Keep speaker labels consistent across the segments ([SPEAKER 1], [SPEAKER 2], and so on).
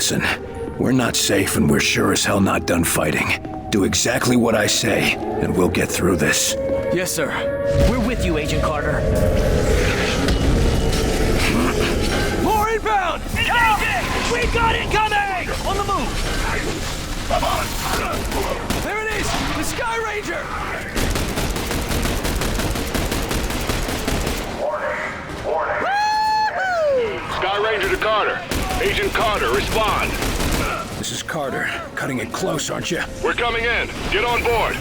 [SPEAKER 1] Listen, we're not safe and we're sure as hell not done fighting. Do exactly what I say, and we'll get through this.
[SPEAKER 2] Yes, sir. We're with you, Agent Carter. More inbound! Engaging! We got incoming! On the move! There it is! The Sky Ranger!
[SPEAKER 3] Warning. Sky Ranger to Carter. Agent Carter, respond.
[SPEAKER 1] This is Carter. Cutting it close, aren't you?
[SPEAKER 3] We're coming in. Get on board.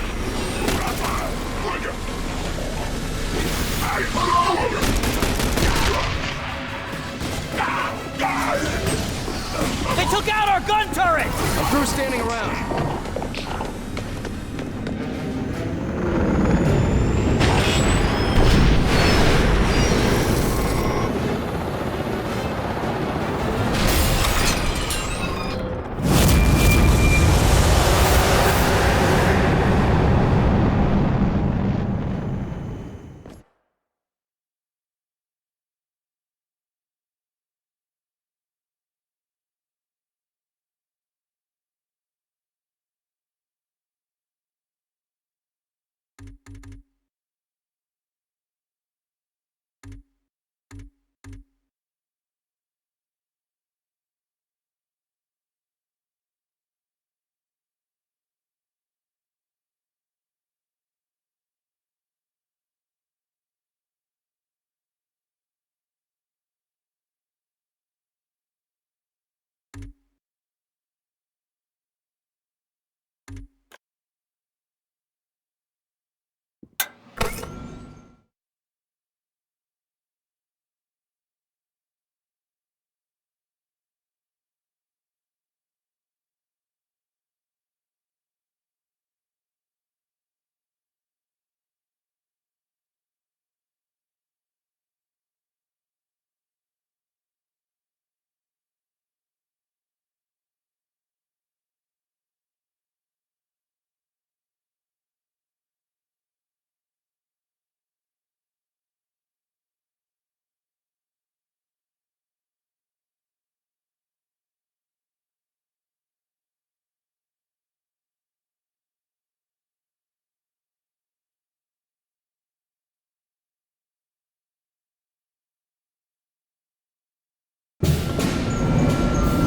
[SPEAKER 2] They took out our gun turret! I'm through standing around.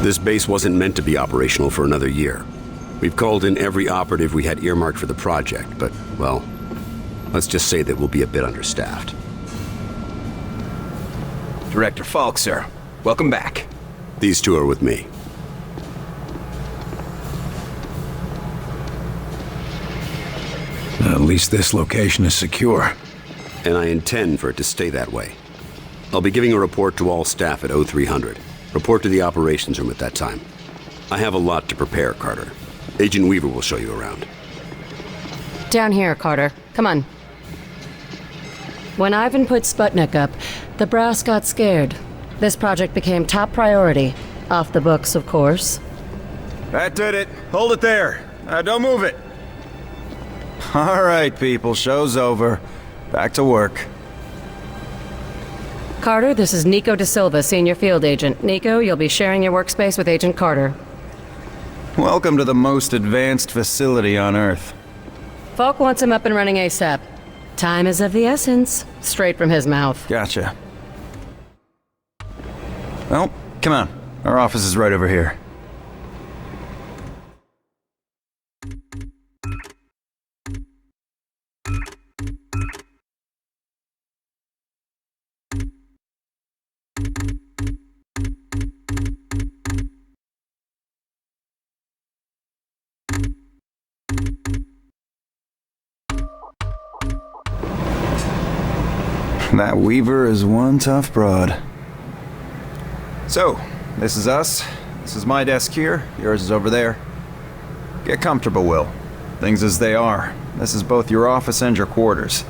[SPEAKER 4] This base wasn't meant to be operational for another year. We've called in every operative we had earmarked for the project, but, well, let's just say that we'll be a bit understaffed.
[SPEAKER 5] Director Falk, sir. Welcome back.
[SPEAKER 4] These two are with me.
[SPEAKER 1] At least this location is secure.
[SPEAKER 4] And I intend for it to stay that way. I'll be giving a report to all staff at 0300. Report to the operations room at that time. I have a lot to prepare, Carter. Agent Weaver will show you around.
[SPEAKER 6] Down here, Carter. Come on. When Ivan put Sputnik up, the brass got scared. This project became top priority. Off the books, of course.
[SPEAKER 7] That did it. Hold it there. Don't move it. All right, people. Show's over. Back to work.
[SPEAKER 6] Carter, this is Nico Da Silva, Senior Field Agent. Nico, you'll be sharing your workspace with Agent Carter.
[SPEAKER 7] Welcome to the most advanced facility on Earth.
[SPEAKER 6] Falk wants him up and running ASAP. Time is of the essence. Straight from his mouth.
[SPEAKER 7] Gotcha. Well, come on. Our office is right over here. That Weaver is one tough broad. So, this is us. This is my desk here. Yours is over there. Get comfortable, Will. Things as they are. This is both your office and your quarters.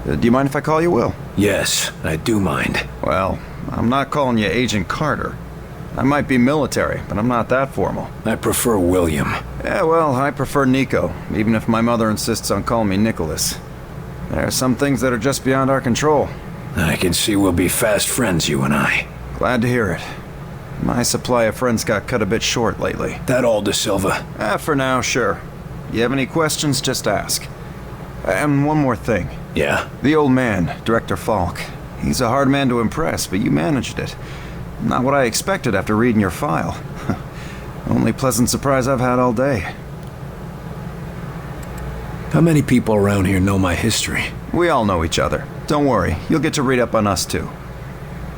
[SPEAKER 7] Do you mind if I call you Will?
[SPEAKER 1] Yes, I do mind.
[SPEAKER 7] Well, I'm not calling you Agent Carter. I might be military, but I'm not that formal.
[SPEAKER 1] I prefer William.
[SPEAKER 7] Yeah, well, I prefer Nico, even if my mother insists on calling me Nicholas. There are some things that are just beyond our control.
[SPEAKER 1] I can see we'll be fast friends, you and I.
[SPEAKER 7] Glad to hear it. My supply of friends got cut a bit short lately.
[SPEAKER 1] That all, De Silva?
[SPEAKER 7] For now, sure. You have any questions, just ask. And one more thing.
[SPEAKER 1] Yeah?
[SPEAKER 7] The old man, Director Falk. He's a hard man to impress, but you managed it. Not what I expected after reading your file. Only pleasant surprise I've had all day.
[SPEAKER 1] How many people around here know my history?
[SPEAKER 7] We all know each other. Don't worry, you'll get to read up on us too.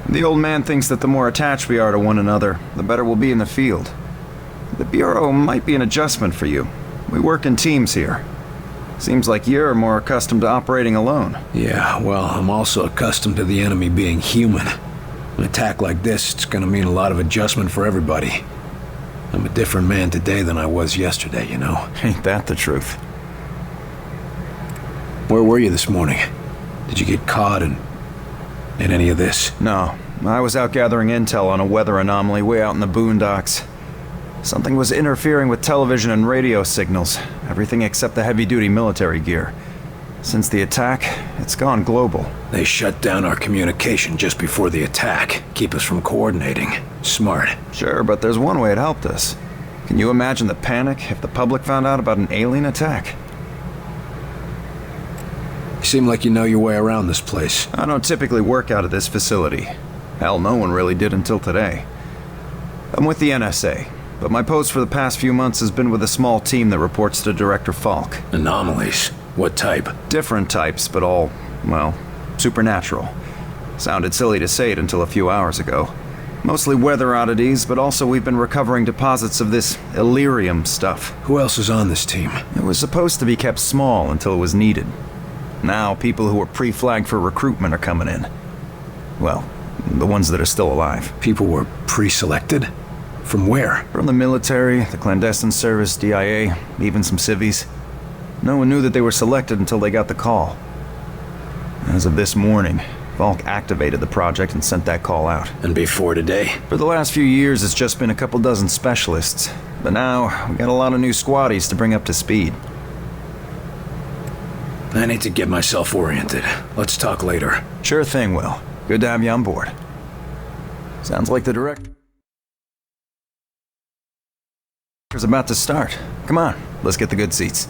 [SPEAKER 7] The old man thinks that the more attached we are to one another, the better we'll be in the field. The Bureau might be an adjustment for you. We work in teams here. Seems like you're more accustomed to operating alone.
[SPEAKER 1] Yeah, well, I'm also accustomed to the enemy being human. An attack like this, it's gonna mean a lot of adjustment for everybody. I'm a different man today than I was yesterday, you know?
[SPEAKER 7] Ain't that the truth?
[SPEAKER 1] Where were you this morning? Did you get caught in any of this?
[SPEAKER 7] No, I was out gathering intel on a weather anomaly way out in the boondocks. Something was interfering with television and radio signals, everything except the heavy-duty military gear. Since the attack, it's gone global.
[SPEAKER 1] They shut down our communication just before the attack, keep us from coordinating. Smart.
[SPEAKER 7] Sure, but there's one way it helped us. Can you imagine the panic if the public found out about an alien attack?
[SPEAKER 1] You seem like you know your way around this place.
[SPEAKER 7] I don't typically work out of this facility. Hell, no one really did until today. I'm with the NSA, but my post for the past few months has been with a small team that reports to Director Falk.
[SPEAKER 1] Anomalies? What type?
[SPEAKER 7] Different types, but all, well, supernatural. Sounded silly to say it until a few hours ago. Mostly weather oddities, but also we've been recovering deposits of this Illyrium stuff.
[SPEAKER 1] Who else is on this team?
[SPEAKER 7] It was supposed to be kept small until it was needed. Now, people who were pre-flagged for recruitment are coming in. Well, the ones that are still alive.
[SPEAKER 1] People were pre-selected? From where?
[SPEAKER 7] From the military, the clandestine service, DIA, even some civvies. No one knew that they were selected until they got the call. As of this morning, Falk activated the project and sent that call out.
[SPEAKER 1] And before today?
[SPEAKER 7] For the last few years, it's just been a couple dozen specialists. But now, we got a lot of new squaddies to bring up to speed.
[SPEAKER 1] I need to get myself oriented. Let's talk later.
[SPEAKER 7] Sure thing, Will. Good to have you on board. Sounds like the director's about to start. Come on, let's get the good seats.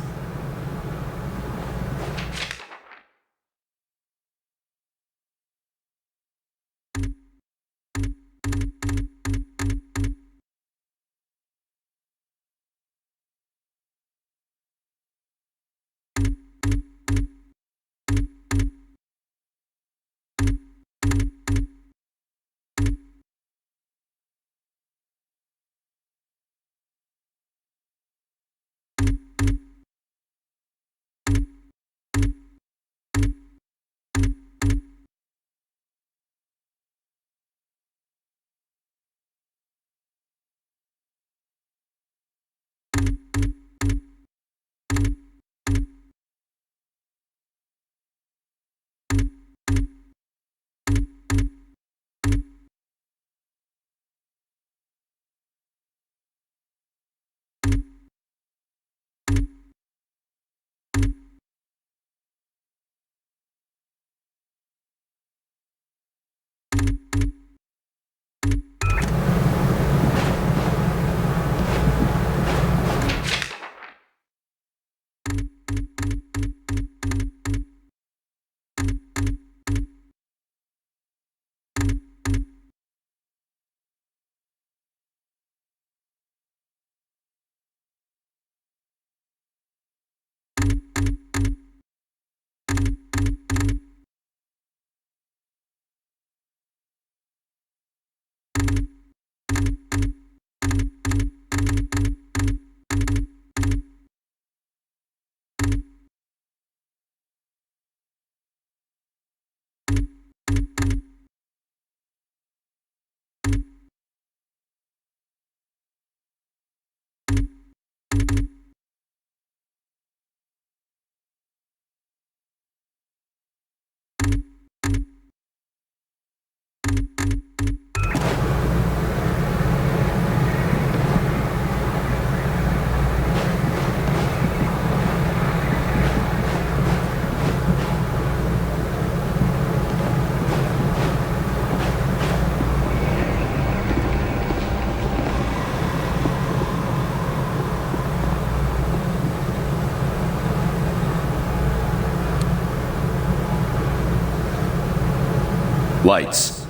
[SPEAKER 4] Lights.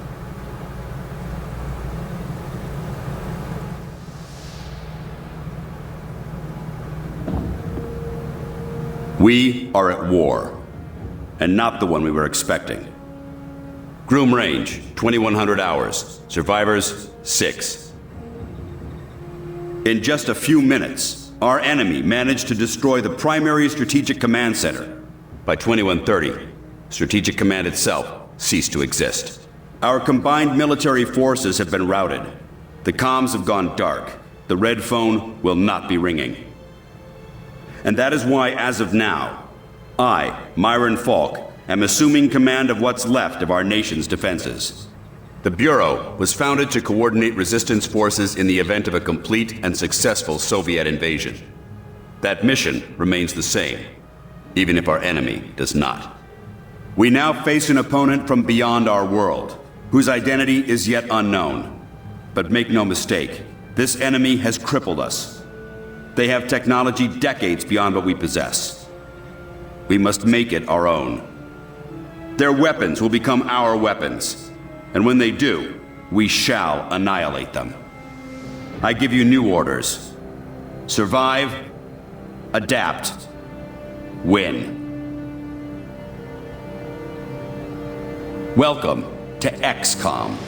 [SPEAKER 4] We are at war, and not the one we were expecting. Groom range, 2100 hours. Survivors, 6. In just a few minutes, our enemy managed to destroy the primary strategic command center. By 2130, Strategic Command itself ceased to exist. Our combined military forces have been routed. The comms have gone dark. The red phone will not be ringing. And that is why, as of now, I, Myron Falk, am assuming command of what's left of our nation's defenses. The Bureau was founded to coordinate resistance forces in the event of a complete and successful Soviet invasion. That mission remains the same, even if our enemy does not. We now face an opponent from beyond our world, whose identity is yet unknown. But make no mistake, this enemy has crippled us. They have technology decades beyond what we possess. We must make it our own. Their weapons will become our weapons, and when they do, we shall annihilate them. I give you new orders. Survive, adapt, win. Welcome to XCOM.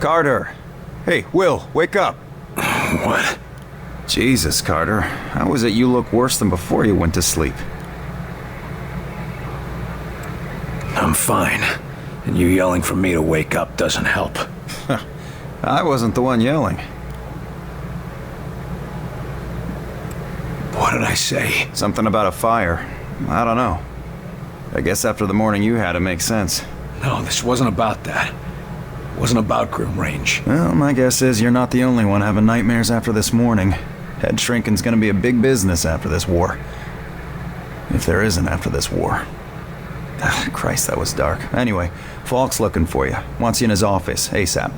[SPEAKER 7] Carter! Hey, Will, wake up!
[SPEAKER 1] What?
[SPEAKER 7] Jesus, Carter. How is it you look worse than before you went to sleep?
[SPEAKER 1] I'm fine. And you yelling for me to wake up doesn't help.
[SPEAKER 7] I wasn't the one yelling.
[SPEAKER 1] What did I say?
[SPEAKER 7] Something about a fire. I don't know. I guess after the morning you had, it makes sense.
[SPEAKER 1] No, this wasn't about that. It wasn't about Groom Range.
[SPEAKER 7] Well, my guess is you're not the only one having nightmares after this morning. Head shrinking's gonna be a big business after this war. If there isn't after this war. Christ, that was dark. Anyway, Falk's looking for you. Wants you in his office, ASAP.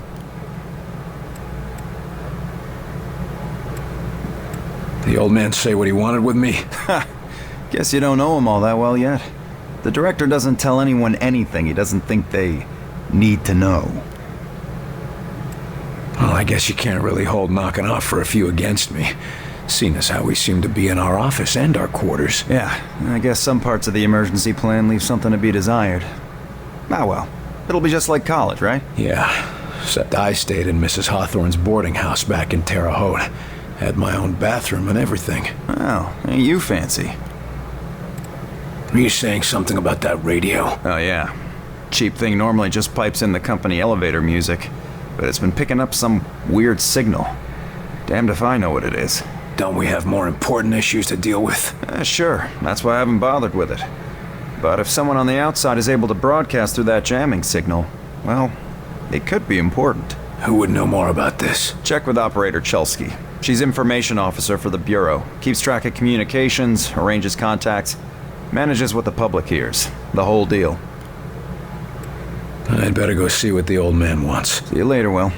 [SPEAKER 1] The old man say what he wanted with me?
[SPEAKER 7] Guess you don't know him all that well yet. The director doesn't tell anyone anything he doesn't think they need to know.
[SPEAKER 1] Well, I guess you can't really hold knocking off for a few against me, seeing as how we seem to be in our office and our quarters.
[SPEAKER 7] Yeah, I guess some parts of the emergency plan leave something to be desired. Ah well, it'll be just like college, right?
[SPEAKER 1] Yeah, except I stayed in Mrs. Hawthorne's boarding house back in Terre Haute. Had my own bathroom and everything.
[SPEAKER 7] Well, ain't you fancy?
[SPEAKER 1] Were you saying something about that radio?
[SPEAKER 7] Oh yeah. Cheap thing normally just pipes in the company elevator music, but it's been picking up some weird signal. Damned if I know what it is.
[SPEAKER 1] Don't we have more important issues to deal with?
[SPEAKER 7] Sure, that's why I haven't bothered with it. But if someone on the outside is able to broadcast through that jamming signal, well, it could be important.
[SPEAKER 1] Who would know more about this?
[SPEAKER 7] Check with Operator Chelsky. She's information officer for the Bureau. Keeps track of communications, arranges contacts, manages what the public hears. The whole deal.
[SPEAKER 1] I'd better go see what the old man wants.
[SPEAKER 7] See you later, Will.